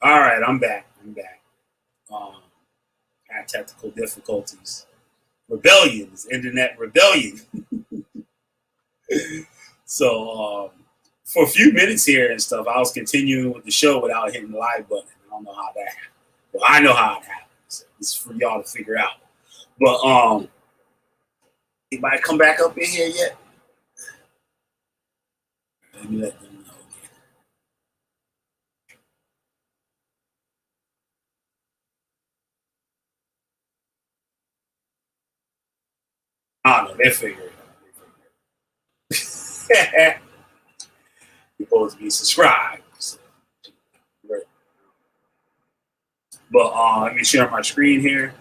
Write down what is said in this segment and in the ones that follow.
All right, I'm back. I'm back. Um, had technical difficulties. Rebellions, internet rebellion. So for a few minutes here and stuff, I was continuing with the show without hitting the live button. I don't know how that happened. Well, I know how it happens. It's for y'all to figure out. But anybody come back up in here yet? Let me let them know. I don't know. They're figuring it out. You're supposed to be subscribed. So, but let me share my screen here.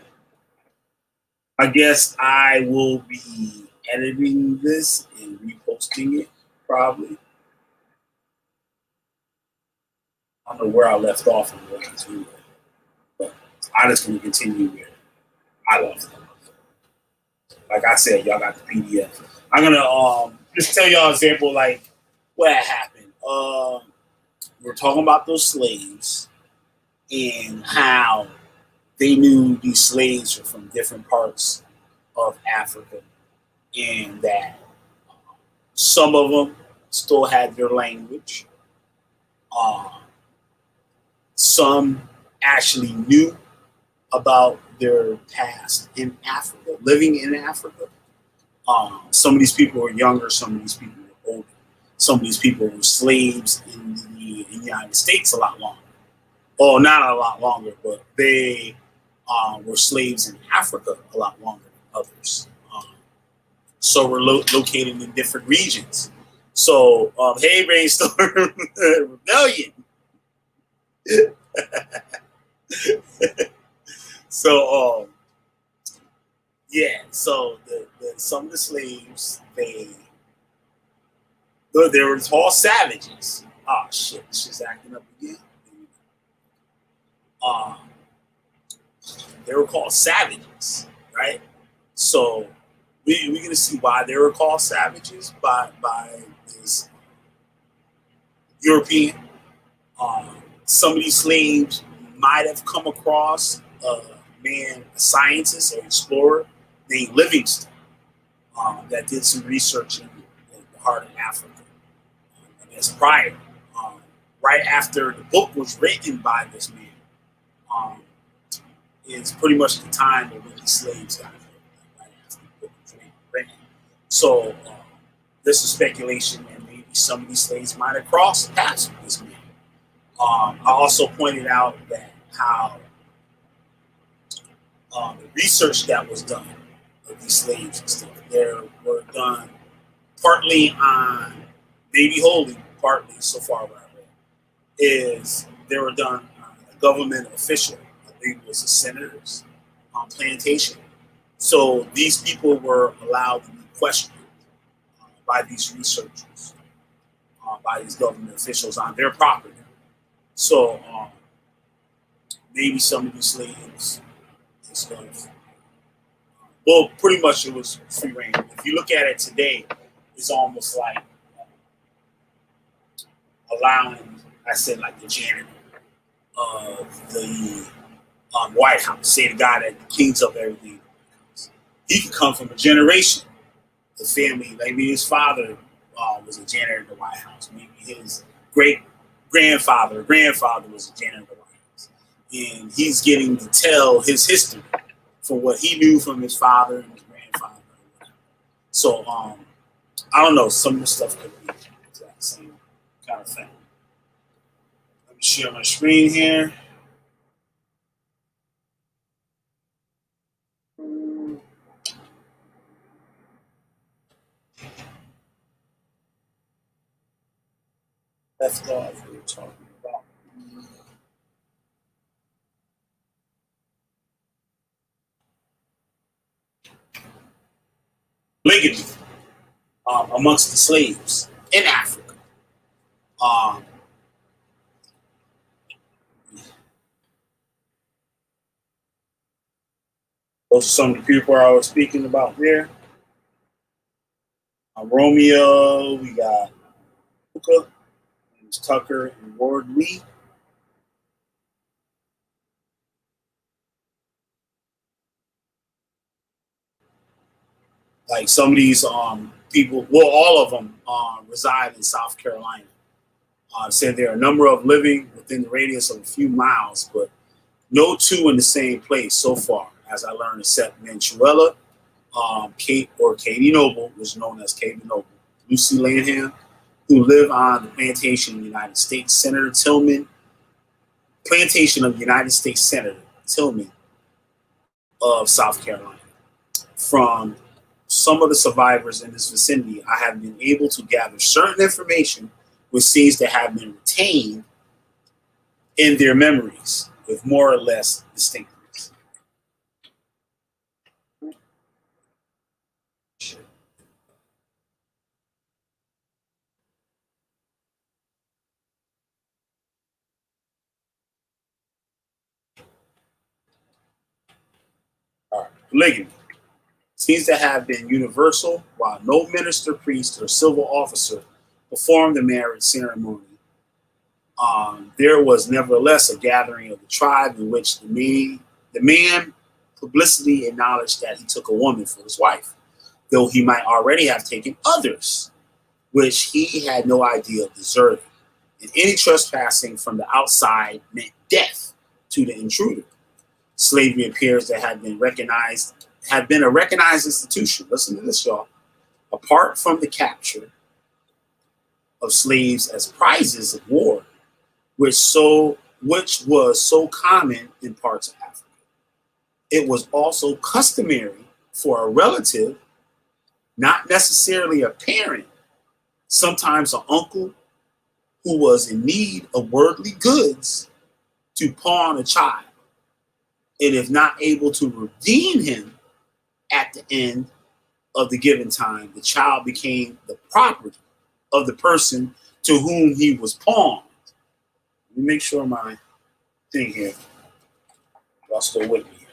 I guess I will be editing this and reposting it probably. I don't know where I left off in the last video, but I just going to continue where I left off. Like I said, y'all got the PDF. I'm gonna just tell y'all an example like what happened. We're talking about those slaves and how they knew these slaves were from different parts of Africa, and that some of them still had their language. Uh, some actually knew about their past in Africa, living in Africa. Some of these people were younger, some of these people were older. Some of these people were slaves in the United States a lot longer. Oh, not a lot longer, but they were slaves in Africa a lot longer than others. So we're located in different regions. So, hey, Brainstorm Rebellion. So, yeah. So some of the slaves they were all savages. Oh shit, she's acting up again. Um, they were called savages, right? So we're gonna see why they were called savages by this European. Some of these slaves might have come across a a scientist or explorer named Livingston that did some research in the heart of Africa. I guess prior, um, right after the book was written by this man, um, is pretty much the time that when the slaves got here, right after the book was written. So this is speculation that maybe some of these slaves might have crossed paths with this man. I also pointed out that how the research that was done of these slaves and stuff, there were done partly on Baby Holy, partly so far what I read, is they were done on a government official. I think it was a senator's plantation. So these people were allowed to be questioned by these researchers, by these government officials on their property. So maybe some of these slaves and stuff. Well, pretty much it was free reign. If you look at it today, it's almost like allowing, I said, like the janitor of the White House, say the guy that cleans up everything. He could come from a generation, the family. Maybe his father was a janitor in the White House. Maybe his great grandfather or grandfather was a janitor in the White House. And he's getting to tell his history from what he knew from his father and his grandfather. So I don't know. Some of the stuff could be exact same kind of thing. Let me share my screen here. Left off. We were talking about polygamy amongst the slaves in Africa. Um, those are some of the people I was speaking about there. Romeo, we got Luca, Tucker, and Ward Lee. Like some of these people, well, all of them reside in South Carolina. Said there are a number of living within the radius of a few miles, but no two in the same place so far, as I learned, except Manchuela, Kate or Katie Noble, was known as Katie Noble, Lucy Lanham, who live on the plantation of United States Senator Tillman, plantation of United States Senator Tillman of South Carolina. From some of the survivors in this vicinity, I have been able to gather certain information which seems to have been retained in their memories with more or less distinctness. All right. Polygamy seems to have been universal, while no minister, priest, or civil officer performed the marriage ceremony. There was nevertheless a gathering of the tribe in which the man publicly acknowledged that he took a woman for his wife, though he might already have taken others, which he had no idea of deserving. And any trespassing from the outside meant death to the intruder. Slavery appears to have been a recognized institution. Listen to this, y'all. Apart from the capture of slaves as prizes of war, which was so common in parts of Africa, it was also customary for a relative, not necessarily a parent, sometimes an uncle who was in need of worldly goods, to pawn a child, and if not able to redeem him at the end of the given time, the child became the property of the person to whom he was pawned. Let me make sure my thing here, y'all still with me.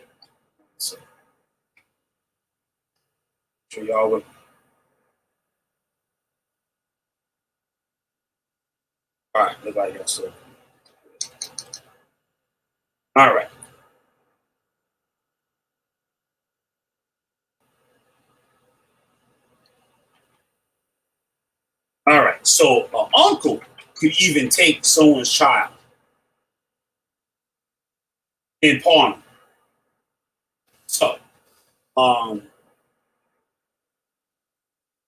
So, sure y'all with me. All right, everybody else. So. All right. All right. So an uncle could even take someone's child and pawn him. So,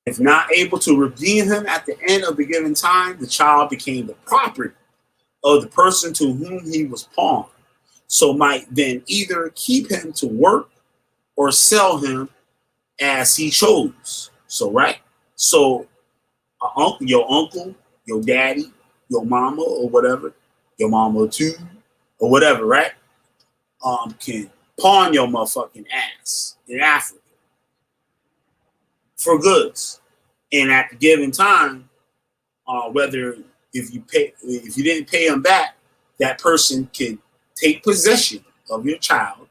if not able to redeem him at the end of the given time, the child became the property of the person to whom he was pawned. So might then either keep him to work or sell him as he chose. So, right? So, your uncle, your daddy, your mama, or whatever, your mama too, or whatever, right? Can pawn your motherfucking ass in Africa for goods. And at the given time, whether if you didn't pay him back, that person could take possession of your child,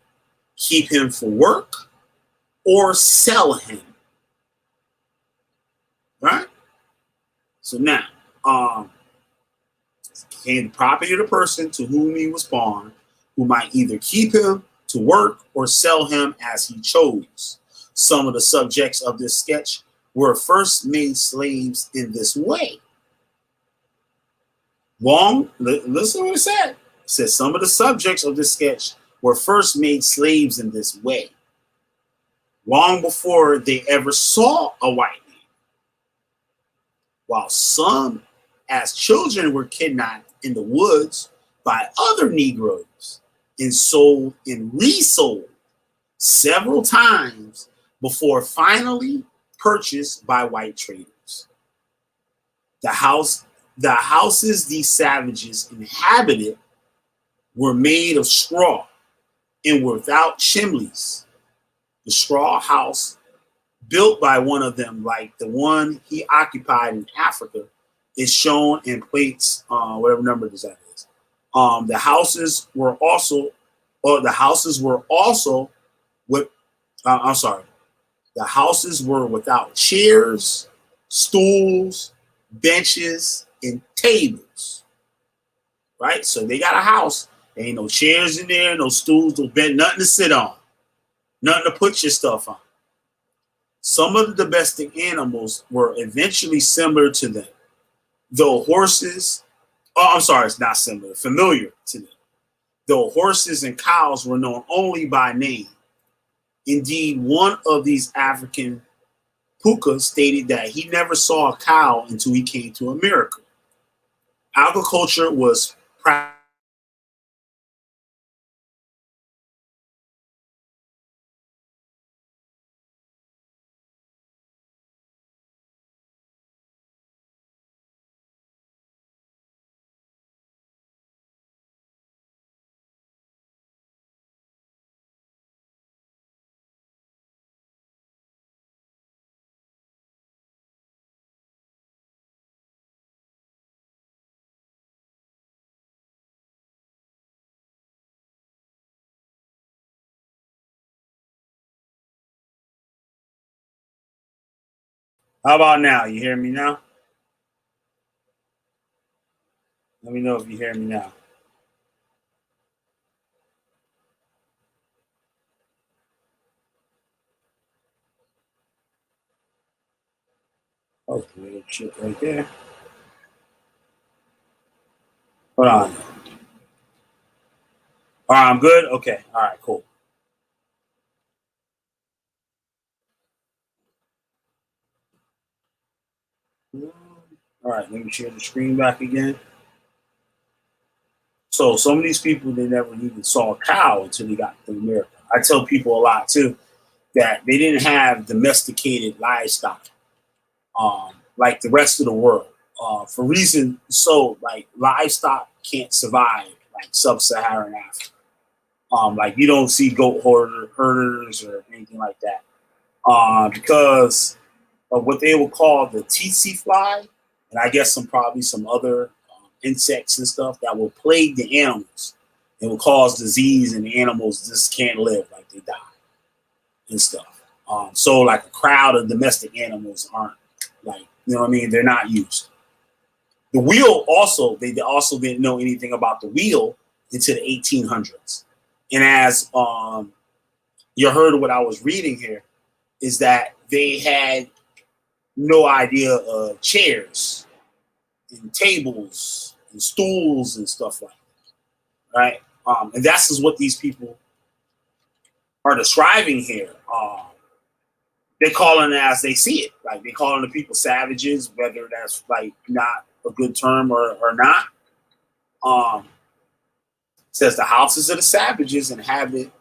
keep him for work, or sell him. Right? So now, became the property of the person to whom he was pawned, who might either keep him to work or sell him as he chose. Some of the subjects of this sketch were first made slaves in this way. Listen to what it said. It says some of the subjects of this sketch were first made slaves in this way, long before they ever saw a white man. While some, as children, were kidnapped in the woods by other Negroes and sold and resold several times before finally purchased by white traders. The houses these savages inhabited were made of straw and without chimneys. The straw house built by one of them, like the one he occupied in Africa, is shown in plates, whatever number that is. The houses were also with, I'm sorry, the houses were without chairs, stools, benches, and tables. Right? So they got a house. There ain't no chairs in there, no stools, no bed, nothing to sit on, nothing to put your stuff on. Some of the domestic animals were eventually similar to them, though horses, oh, I'm sorry, it's not similar, familiar to them, though horses and cows were known only by name. Indeed, one of these African Puka stated that he never saw a cow until he came to America. Agriculture was practiced. How about now? You hear me now? Let me know if you hear me now. Oh, little shit right there. Hold on. All right, I'm good. Okay. All right, cool. All right, let me share the screen back again. So some of these people they never even saw a cow until they got to America. I tell people a lot too that they didn't have domesticated livestock like the rest of the world. For reason so like livestock can't survive like sub-Saharan Africa. Like you don't see herders or anything like that because of what they would call the tsetse fly, and I guess probably some other insects and stuff that will plague the animals and will cause disease, and the animals just can't live, like they die and stuff. So like a crowd of domestic animals aren't like you know what I mean. They're not used. The wheel also they also didn't know anything about the wheel until the 1800s, and as you heard what I was reading here is that they had no idea of chairs and tables and stools and stuff like that, right? And that's is what these people are describing here. They're calling it as they see it, like they're calling the people savages, whether that's like not a good term or not. Um, Says the houses of the savages inhabited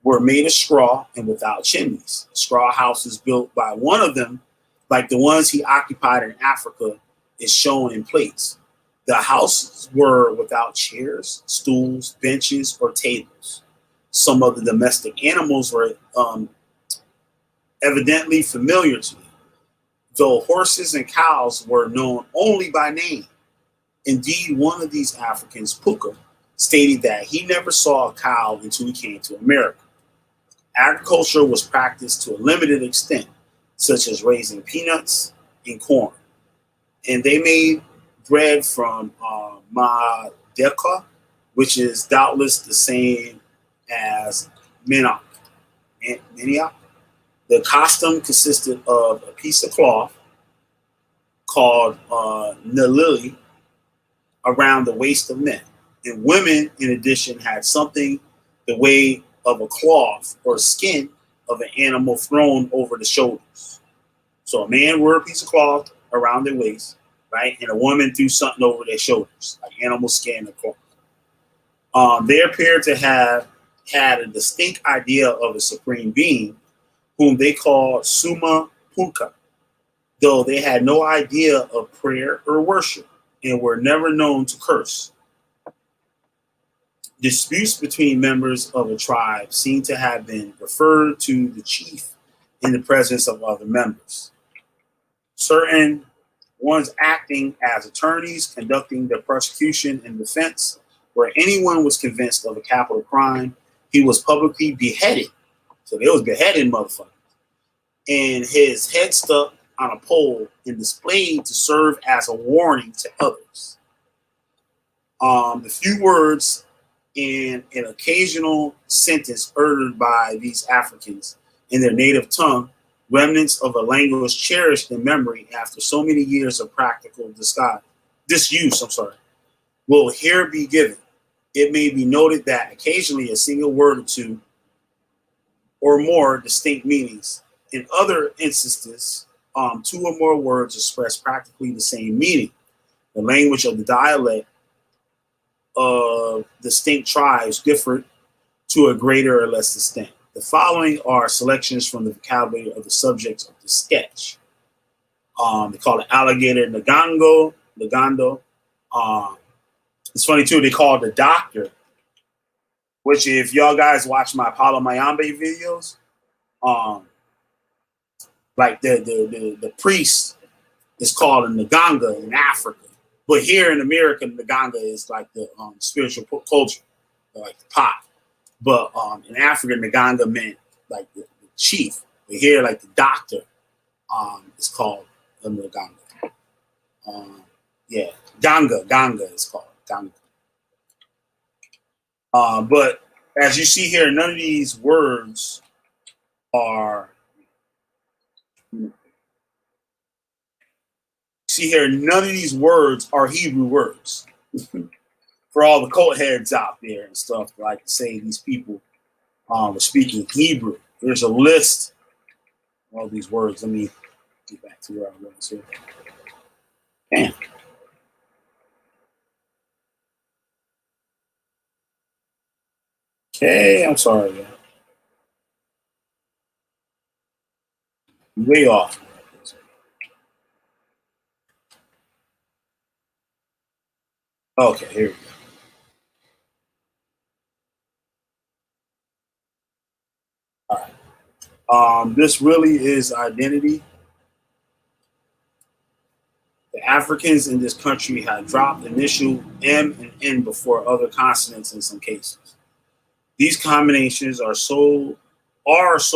were made of straw and without chimneys. Straw houses built by one of them, like the ones he occupied in Africa, is shown in plates. The houses were without chairs, stools, benches, or tables. Some of the domestic animals were evidently familiar to them, though horses and cows were known only by name. Indeed, one of these Africans, Puka, stated that he never saw a cow until he came to America. Agriculture was practiced to a limited extent, such as raising peanuts and corn. And they made bread from Madeka, which is doubtless the same as Minok. Miniok. The costume consisted of a piece of cloth called nalili around the waist of men. And women, in addition, had something the way of a cloth or skin of an animal thrown over the shoulders. So a man wore a piece of cloth around their waist, right? And a woman threw something over their shoulders, like animal skin or cloth. They appear to have had a distinct idea of a supreme being, whom they called Suma Punka, though they had no idea of prayer or worship and were never known to curse. Disputes between members of a tribe seem to have been referred to the chief in the presence of other members. Certain ones acting as attorneys conducting the prosecution and defense, where anyone was convinced of a capital crime, he was publicly beheaded. So they was beheading motherfuckers. And his head stuck on a pole and displayed to serve as a warning to others. The few words in an occasional sentence uttered by these Africans in their native tongue remnants of a language cherished in memory after so many years of practical disuse, will here be given. It may be noted that occasionally a single word or two or more distinct meanings. In other instances, two or more words express practically the same meaning. The language of the dialect of distinct tribes differed to a greater or less extent. The following are selections from the vocabulary of the subjects of the sketch. They call it alligator Nagando. It's funny too, they call it the doctor, which if y'all guys watch my Paulo Mayambe videos, um, like the priest is called a Naganga in Africa. But here in America, Naganga is like the spiritual culture, like the pot. But in Africa, Naganga meant like the chief. But here, like the doctor, is called a Naganga. Yeah, Ganga is called Ganga. But as you see here, none of these words are. See here, none of these words are Hebrew words. For all the cult heads out there and stuff, like to say these people are speaking Hebrew. There's a list of all these words. Let me get back to where I was here. Damn. Okay, I'm sorry. Man. Way off. Okay, here we go. All right. This really is identity. The Africans in this country had dropped initial M and N before other consonants in some cases. These combinations are so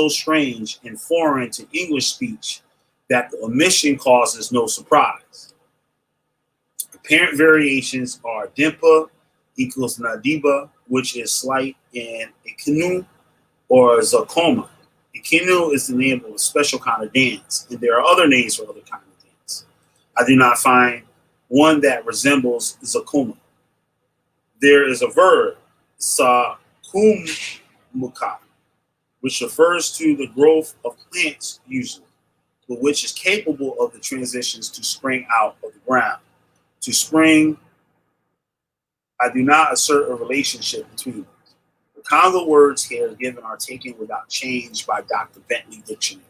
strange and foreign to English speech that the omission causes no surprise. Apparent variations are Dimpa equals Nadiba, which is slight, and Ikinu or Zakoma. Ikinu is the name of a special kind of dance, and there are other names for other kinds of dance. I do not find one that resembles Zakuma. There is a verb, Sakumuka, which refers to the growth of plants usually, but which is capable of the transitions to spring out of the ground. To spring, I do not assert a relationship between them. The Congo words here given are taken without change by Dr. Bentley Dictionary.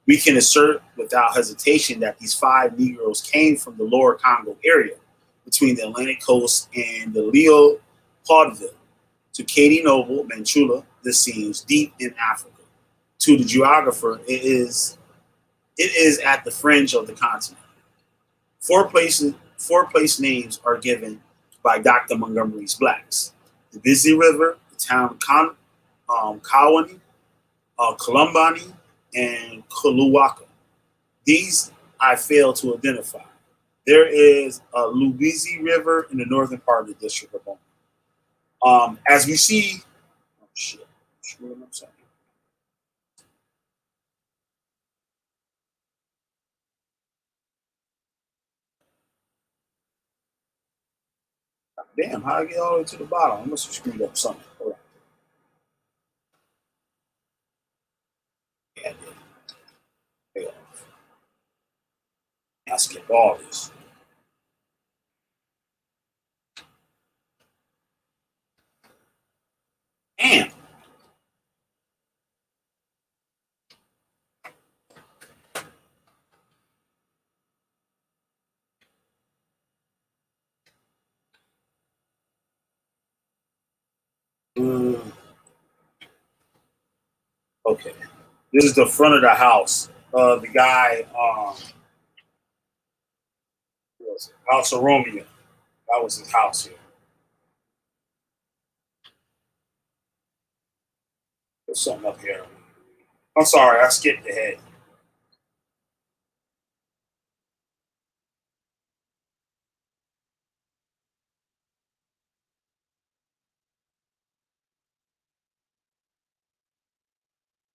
We can assert without hesitation that these five Negroes came from the lower Congo area between the Atlantic coast and the Leo Poudville. To Katie Noble, Manchula, this seems deep in Africa. To the geographer, it is at the fringe of the continent. Four place names are given by Dr. Montgomery's blacks. The Busy River, the town of Kawani, Columbani, and Kuluwaka. These I fail to identify. There is a Lubizi River in the northern part of the district of Boma. As we see, oh shit, I'm sorry. Damn, how I get all the way to the bottom? I must have screwed up something. Hold on. Yeah, yeah. I skipped all this. Damn. Mm, okay. This is the front of the house. The guy, what was it? House of Romeo. That was his house here. There's something up here. I'm sorry, I skipped ahead.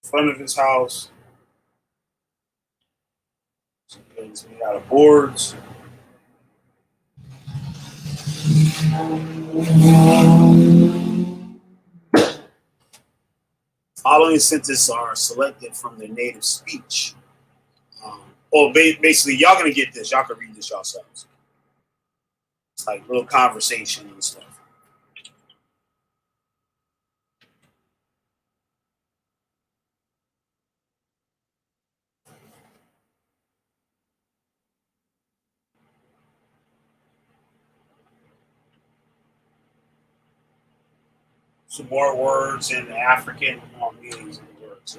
Front of his house. It's made out of boards. Following sentences are selected from their native speech. Basically, y'all gonna get this. Y'all can read this yourselves. It's like little conversation and stuff. Some more words in the African meanings of the words.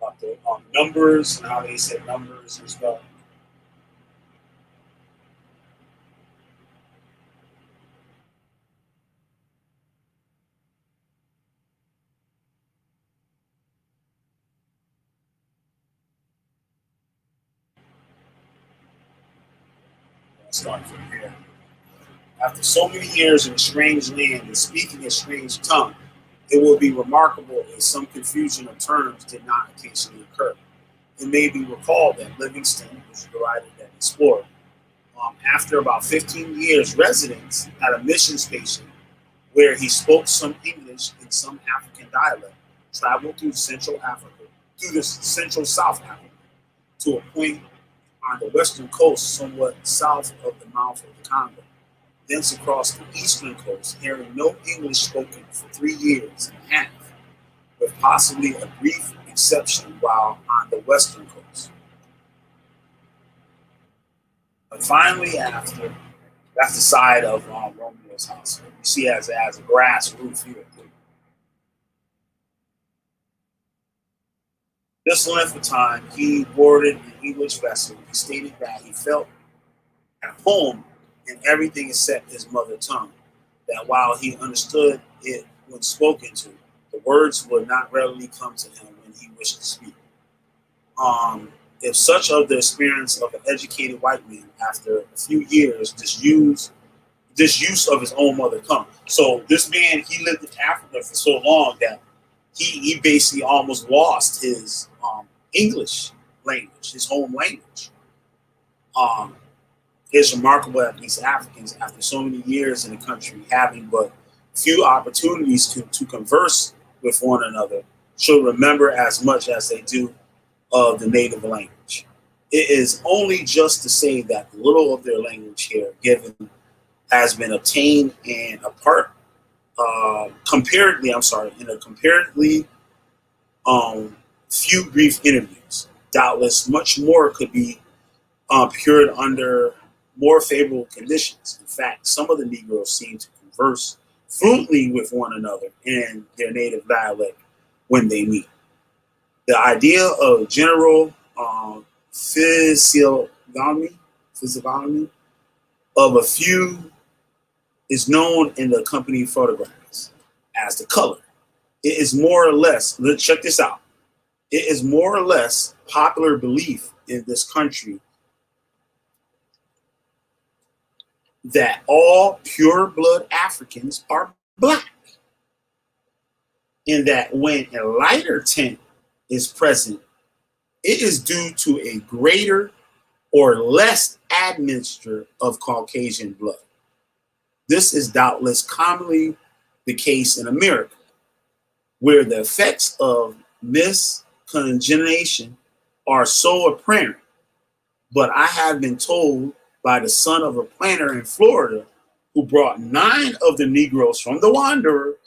About the numbers and how they said numbers and stuff. Start from here. After so many years in a strange land and speaking a strange tongue, it will be remarkable if some confusion of terms did not occasionally occur. It may be recalled that Livingston was the writer that explored. After about 15 years residence at a mission station where he spoke some English and some African dialect, traveled through Central Africa, through the Central South Africa, to a point on the western coast, somewhat south of the mouth of the Congo, thence across the eastern coast, hearing no English spoken for 3 years and a half, with possibly a brief exception while on the western coast. But finally, that's the side of Romeo's house. You see, as a grass roof here. This length of time, he boarded an English vessel. He stated that he felt at home in everything except his mother tongue. That while he understood it when spoken to, the words would not readily come to him when he wished to speak. If such of the experience of an educated white man after a few years disuse of his own mother tongue. So this man, he lived in Africa for so long that he basically almost lost his English language, his home language. It's remarkable that these Africans, after so many years in the country, having but few opportunities to converse with one another, should remember as much as they do of the native language. It is only just to say that the little of their language here given has been obtained in a comparatively few brief interviews. Doubtless, much more could be procured under more favorable conditions. In fact, some of the Negroes seem to converse fluently with one another in their native dialect when they meet. The idea of general physiognomy of a few is known in the accompanying photographs as the color. It is more or less, let's check this out. It is more or less popular belief in this country that all pure blood Africans are black, and that when a lighter tint is present, it is due to a greater or less admixture of Caucasian blood. This is doubtless commonly the case in America, where the effects of miscongenation are so apparent. But I have been told by the son of a planter in Florida who brought 9 of the Negroes from the Wanderer,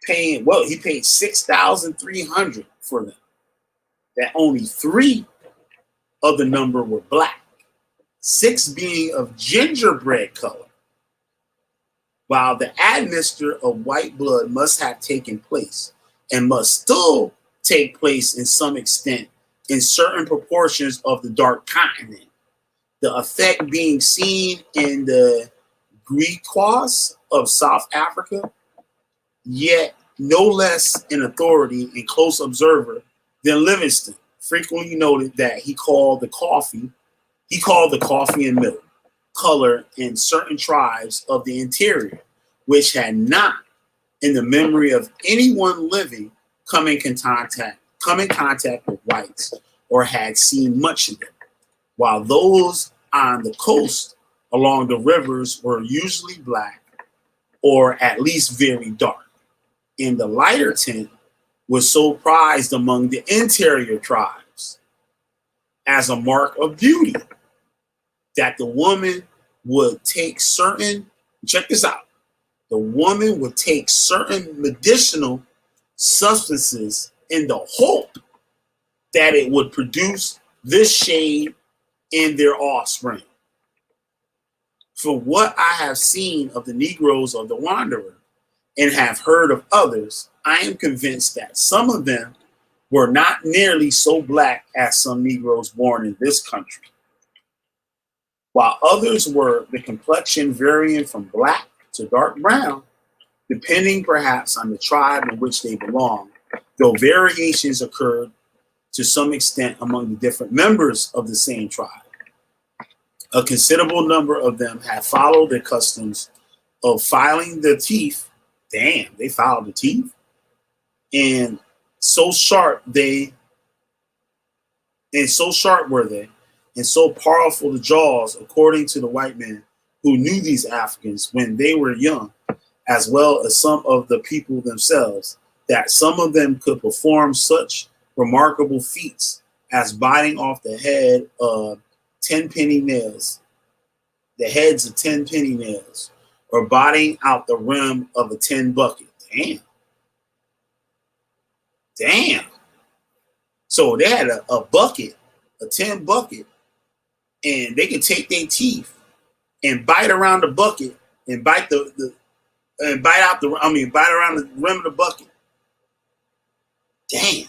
he paid $6,300 for them, that only 3 of the number were black, 6 being of gingerbread color, while the admixture of white blood must have taken place and must still take place in some extent in certain proportions of the dark continent. The effect being seen in the Griquas of South Africa, yet no less in authority and close observer than Livingston frequently noted that he called the coffee and milk. color in certain tribes of the interior, which had not, in the memory of anyone living, come in contact with whites or had seen much of them, while those on the coast along the rivers were usually black or at least very dark. And the lighter tint was so prized among the interior tribes as a mark of beauty that the woman would take certain, check this out, the woman would take certain medicinal substances in the hope that it would produce this shade in their offspring. From what I have seen of the Negroes of the Wanderer and have heard of others, I am convinced that some of them were not nearly so black as some Negroes born in this country, while others were the complexion varying from black to dark brown, depending perhaps on the tribe in which they belonged, though variations occurred to some extent among the different members of the same tribe. A considerable number of them have followed the customs of filing their teeth. Damn, they filed the teeth. And so sharp were they, and so powerful the jaws, according to the white men who knew these Africans when they were young, as well as some of the people themselves, that some of them could perform such remarkable feats as biting off the head of 10-penny nails, the heads of 10-penny nails, or biting out the rim of a 10 bucket. Damn. So they had a bucket, a 10 bucket, and they could take their teeth and bite around the bucket and bite around the rim of the bucket. Damn.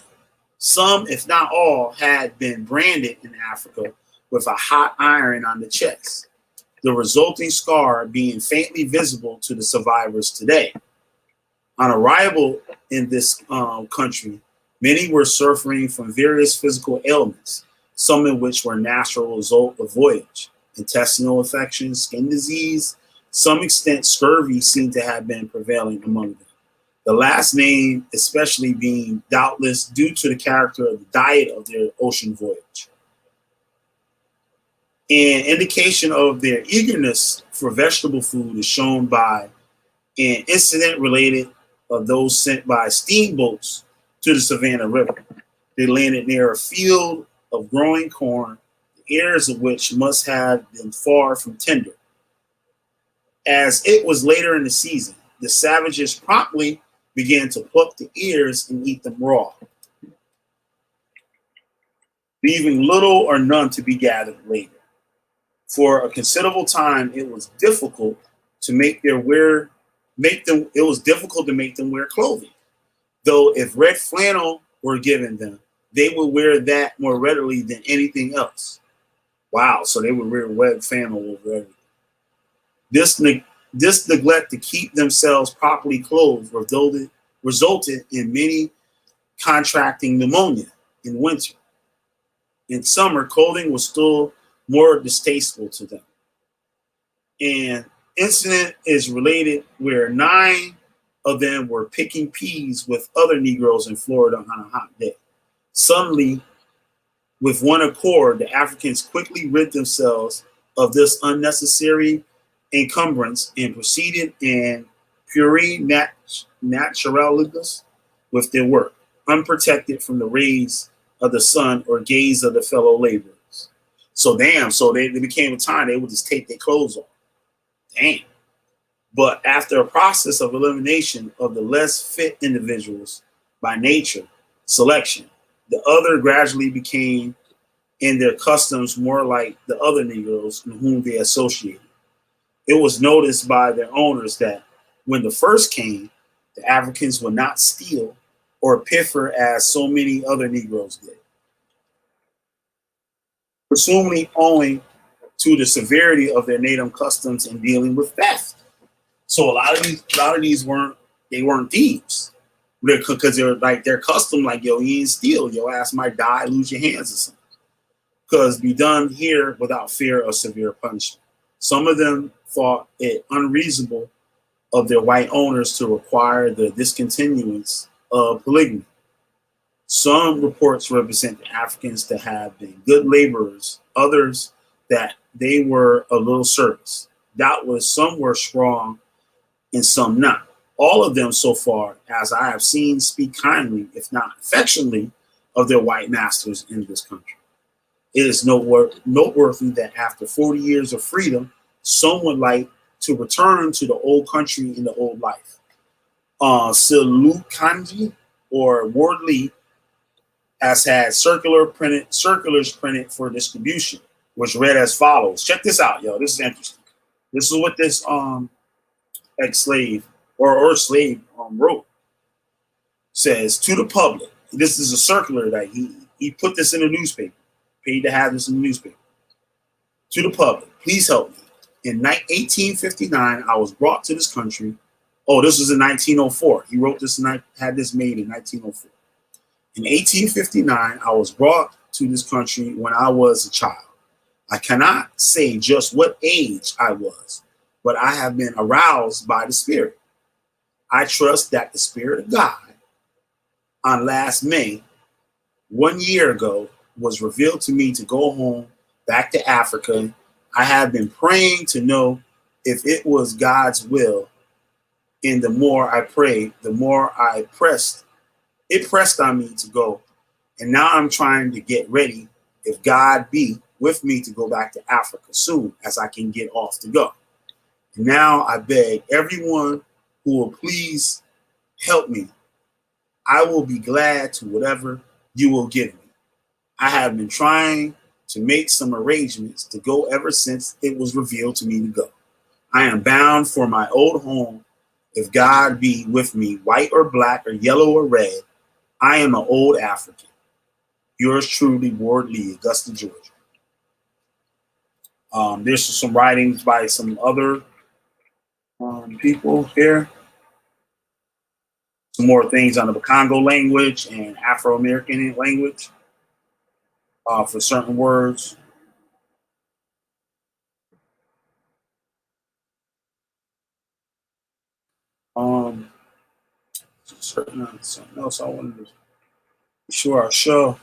Some, if not all, had been branded in Africa with a hot iron on the chest, the resulting scar being faintly visible to the survivors today. On arrival in this country, many were suffering from various physical ailments, some of which were natural result of voyage. Intestinal infections, skin disease, some extent scurvy seemed to have been prevailing among them. The last name especially being doubtless due to the character of the diet of their ocean voyage. An indication of their eagerness for vegetable food is shown by an incident related of those sent by steamboats to the Savannah River. They landed near a field of growing corn, the ears of which must have been far from tender. As it was later in the season, the savages promptly began to pluck the ears and eat them raw, leaving little or none to be gathered later. For a considerable time, it was difficult to make them wear clothing. Though if red flannel were given them, they would wear that more readily than anything else. Wow, so they would wear red flannel over everything. This neglect to keep themselves properly clothed resulted in many contracting pneumonia in winter. In summer, clothing was still more distasteful to them. An incident is related where 9 of them were picking peas with other Negroes in Florida on a hot day. Suddenly, with one accord, the Africans quickly rid themselves of this unnecessary encumbrance and proceeded in puri naturalis with their work, unprotected from the rays of the sun or gaze of the fellow laborers. So they became a time they would just take their clothes off. Damn. But after a process of elimination of the less fit individuals by nature selection, the other gradually became in their customs more like the other Negroes in whom they associated. It was noticed by their owners that when the first came, the Africans would not steal or pilfer as so many other Negroes did, presumably owing to the severity of their native customs in dealing with theft. So a lot of these weren't thieves, because they're like their custom, like, yo, you ain't steal, your ass might die, lose your hands or something, because be done here without fear of severe punishment. Some of them thought it unreasonable of their white owners to require the discontinuance of polygamy. Some reports represent the Africans to have been good laborers, others that they were of little service. Doubtless some were strong and some not. All of them, so far as I have seen, speak kindly, if not affectionately, of their white masters in this country. It is noteworthy that after 40 years of freedom, some would like to return to the old country in the old life. Silukanji or Wardley has had circulars printed for distribution, which read as follows. Check this out, yo. This is interesting. This is what this ex-slave or slave wrote. Says to the public. This is a circular that he put this in the newspaper. Paid to have this in the newspaper. To the public, please help me. In 1859, I was brought to this country. Oh, this was in 1904. He wrote this and had this made in 1904. In 1859, I was brought to this country when I was a child. I cannot say just what age I was, but I have been aroused by the Spirit. I trust that the Spirit of God on last May, 1 year ago, was revealed to me to go home back to Africa. I have been praying to know if it was God's will. And the more I prayed, the more it pressed on me to go. And now I'm trying to get ready, if God be with me, to go back to Africa soon as I can get off to go. And now I beg everyone who will please help me. I will be glad to whatever you will give me. I have been trying to make some arrangements to go ever since it was revealed to me to go. I am bound for my old home. If God be with me, white or black or yellow or red, I am an old African. Yours truly, Ward Lee, Augusta, Georgia. There's some writings by some other people here. Some more things on the Congo language and Afro-American language for certain words. Something else I wanted to be sure I show.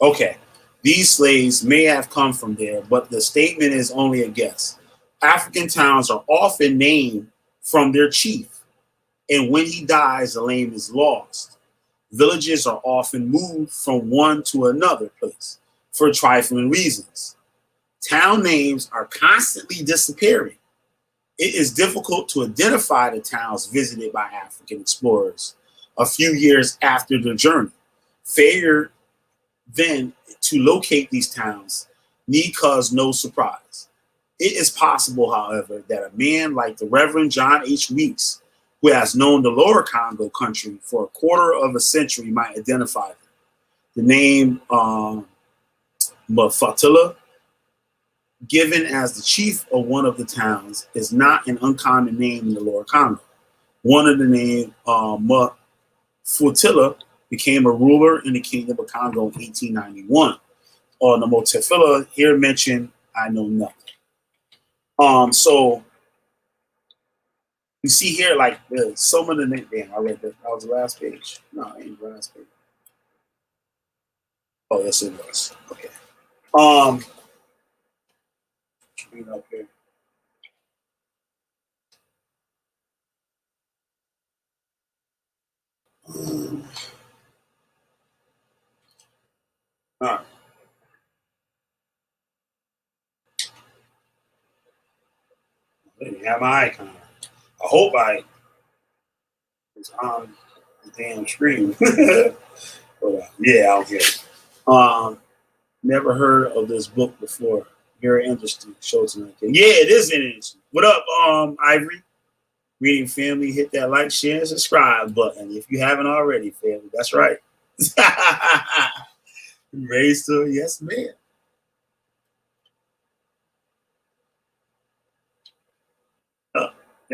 Okay, these slaves may have come from there, but the statement is only a guess. African towns are often named from their chief, and when he dies, the name is lost. Villages are often moved from one to another place for trifling reasons. Town names are constantly disappearing. It is difficult to identify the towns visited by African explorers a few years after their journey. Failure then to locate these towns need cause no surprise. It is possible, however, that a man like the Reverend John H. Weeks, who has known the Lower Congo country for a quarter of a century, might identify them. The name Mafatila, given as the chief of one of the towns, is not an uncommon name in the Lower Congo. One of the name Mafutila became a ruler in the Kingdom of Congo in 1891. The Motefila here mentioned, I know nothing. So you see here, like some of the names. Damn, I read that. That was the last page. No, it ain't the last page. Oh, yes, it was. Okay. Read up here. All right. I didn't have my icon. I hope it's on the damn screen. But, yeah, I'll get it. Never heard of this book before. Very interesting. Show tonight. Yeah, it is interesting. What up, Ivory? Reading family, hit that like, share, and subscribe button if you haven't already, family. That's right. Raised to yes, man.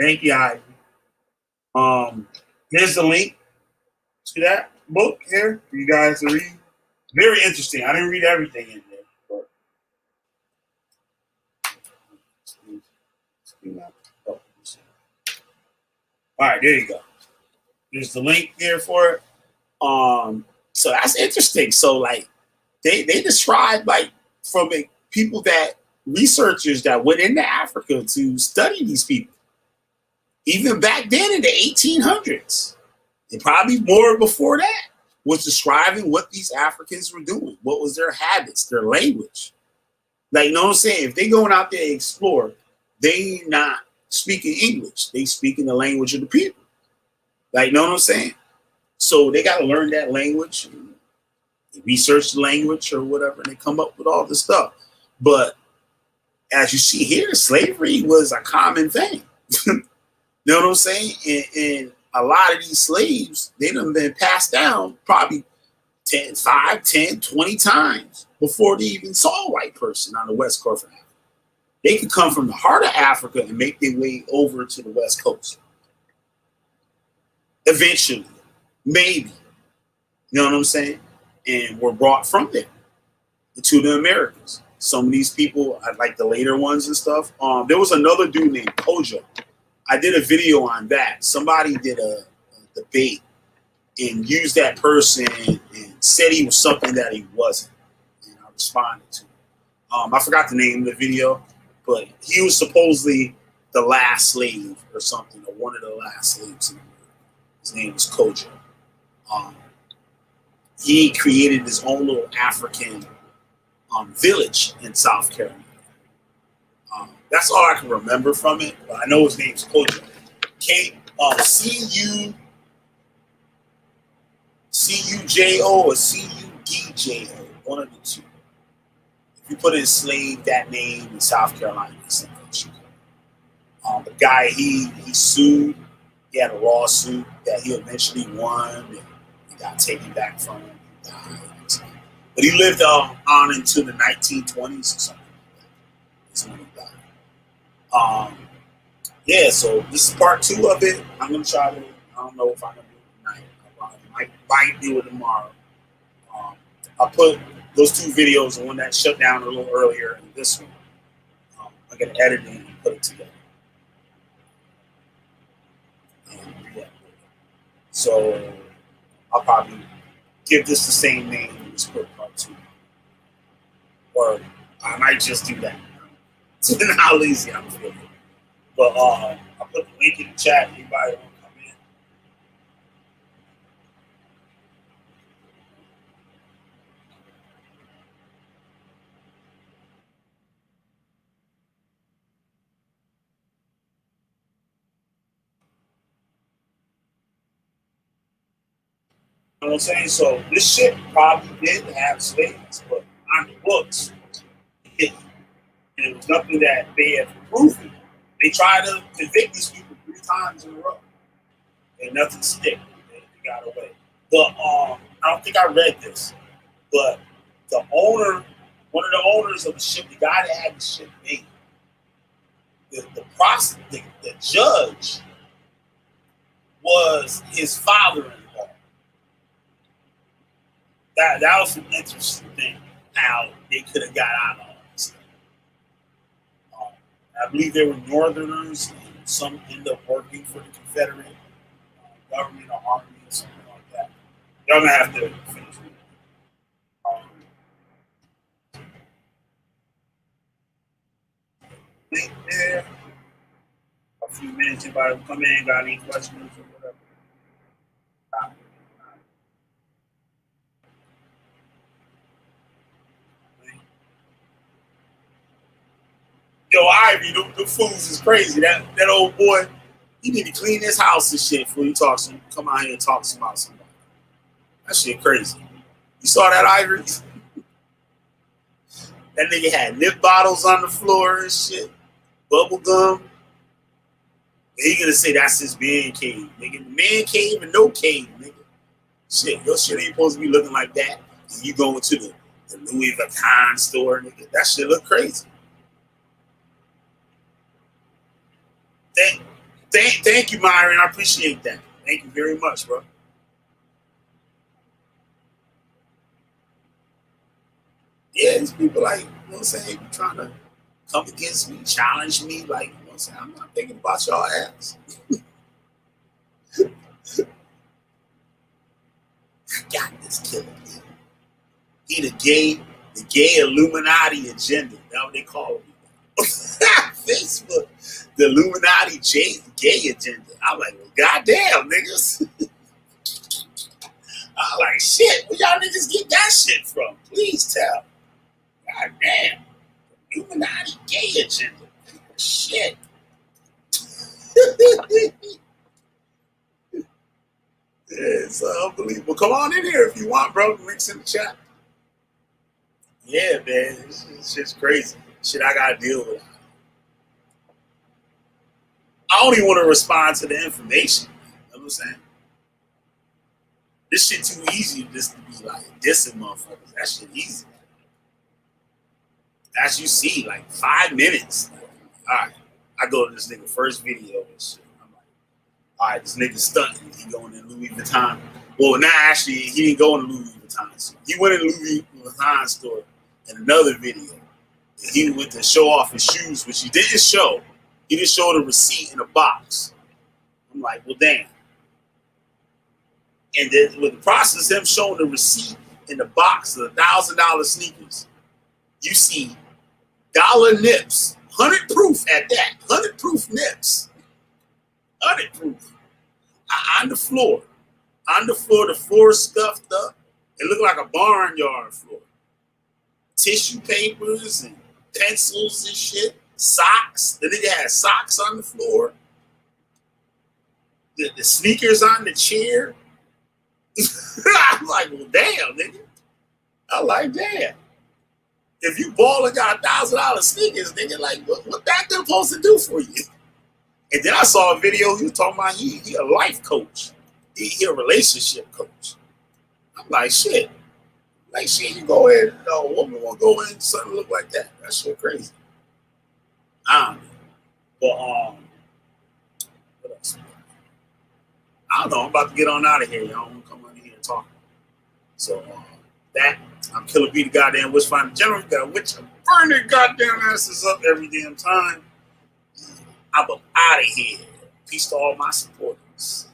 Thank you, Ivory. Here's the link. See that book here for you guys to read? Very interesting. I didn't read everything in there, but oh, all right, there you go. There's the link there for it. So that's interesting. So like they describe like from people that researchers that went into Africa to study these people, even back then in the 1800s, and probably more before that, was describing what these Africans were doing, what was their habits, their language. Like, you know what I'm saying? If they going out there and explore, they not speaking English. They speaking the language of the people. Like, you know what I'm saying? So they got to learn that language, research the language or whatever, and they come up with all this stuff. But as you see here, slavery was a common thing. You know what I'm saying? And a lot of these slaves, they done been passed down probably 10, 5, 10, 20 times before they even saw a white person on the west coast of Africa. They could come from the heart of Africa and make their way over to the west coast. Eventually, maybe. You know what I'm saying? And were brought from there to the Americas. Some of these people, like the later ones and stuff. There was another dude named Kojo. I did a video on that. Somebody did a debate and used that person and said he was something that he wasn't. And I responded to it. I forgot the name of the video, but he was supposedly the last slave or something, or one of the last slaves in America. His name was Kojo. He created his own little African village in South Carolina. That's all I can remember from it. But I know his name's Kojo. C-U-J-O or C-U-D-J-O, one of the two. If you put in slave that name in South Carolina, it's the guy he sued. He had a lawsuit that he eventually won, and he got taken back from him. He died. But he lived on into the 1920s or something. That's when he died. Yeah, so this is part 2 of it. I'm gonna try to. I don't know if I'm gonna do it tonight. I might do it tomorrow. I'll put those 2 videos, the one that shut down a little earlier, and this one. I'm gonna edit it and put it together. Yeah. So I'll probably give this the same name and just put part 2. Or I might just do that. So then how lazy I'm feeling. But I'll put the link in the chat. Anybody want to come in? You know what I'm saying? So this shit probably did have slaves, but on the books, it, and it was nothing that they had proven. They tried to convict these people 3 times in a row, and nothing stick. They got away. But I don't think I read this, but the owner, one of the owners of the ship, the guy that had the ship made, the judge was his father-in-law. That was an interesting thing, how they could have got out of all this stuff. I believe they were Northerners, and some end up working for the Confederate government or army or something like that. Y'all gonna have to finish it. Link there. A few minutes, anybody come in, got any questions or whatever. Yo, Ivy, the fools is crazy. That old boy, he need to clean his house and shit before he talks. Come out here and talk about somebody. That shit crazy. You saw that, Ivy? That nigga had nip bottles on the floor and shit, bubble gum. He gonna say that's his man cave, nigga. Man cave and no cave, nigga. Shit, your shit ain't supposed to be looking like that. And you going to the Louis Vuitton store, nigga. That shit look crazy. Thank you, Myron. I appreciate that. Thank you very much, bro. Yeah, these people like, you know what I'm saying, trying to come against me, challenge me, like, you know what I'm saying? I'm not thinking about y'all ass. I got this killer. He the gay Illuminati agenda. That's what they call me. Facebook, the Illuminati gay agenda. I'm like, well, goddamn, niggas. I'm like, shit, where y'all niggas get that shit from? Please tell. Goddamn. Illuminati gay agenda. Shit. It's unbelievable. Come on in here if you want, bro. Links in the chat. Yeah, man. It's just crazy. Shit I gotta deal with. I don't even want to respond to the information. You know what I'm saying? This shit too easy just to be like dissing motherfuckers. That shit easy. As you see, like 5 minutes. Like, all right, I go to this nigga first video and shit. I'm like, all right, this nigga stunting. He going in Louis Vuitton. Well, now actually, he didn't go in the Louis Vuitton store. He went in the Louis Vuitton store in another video. And he went to show off his shoes, which he didn't show. He didn't show the receipt in a box. I'm like, well, damn. And then with the process of him showing the receipt in the box of $1,000 sneakers, you see dollar nips, 100 proof at that, 100 proof nips, 100 proof on the floor. On the floor is scuffed up. It looked like a barnyard floor. Tissue papers and pencils and shit, socks. The nigga had socks on the floor. The sneakers on the chair. I'm like, well, damn, nigga. I'm like, damn. If you ball and got $1,000 sneakers, nigga, like, what that supposed to do for you? And then I saw a video, he was talking about he a life coach. He a relationship coach. I'm like, shit. Like, shit, you go in, a woman won't go in, something look like that. That shit crazy. I don't know. But, what else? I don't know. I'm about to get on out of here. Y'all want to come on in here and talk. So, I'm Killer B, the goddamn Witchfinder General. Got a witch and burn their goddamn asses up every damn time. I'm out of here. Peace to all my supporters.